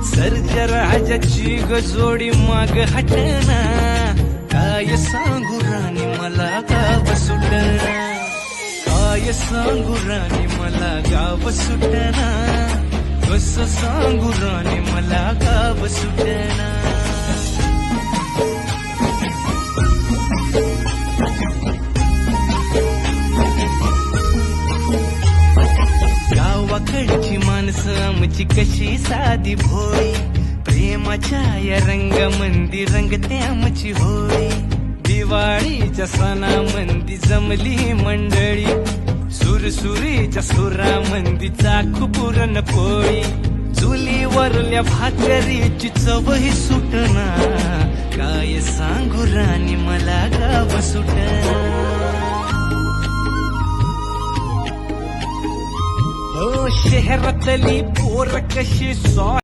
सर्जराजाची गजोडी माग हटना, काय सांगू राणी मला गाव सुटना, काय सांगू राणी मला गाव सुटना, कसं सांगू राणी मला गाव सुटना. गावाकडची माणसं आमची कशी साधी भोळी, प्रेमाच्या या रंगामंदी रंगते आमची होळी. दिवाळीच्या सणामंदी जमली मंडळी, सुरसुरीच्या सुरामंदी चाखू पुरणपोळी. चुलीवरल्या भाकरीची चवही सुटना, काय सांगू राणी मला गाव सुटना. हो शहरातली पोर कशी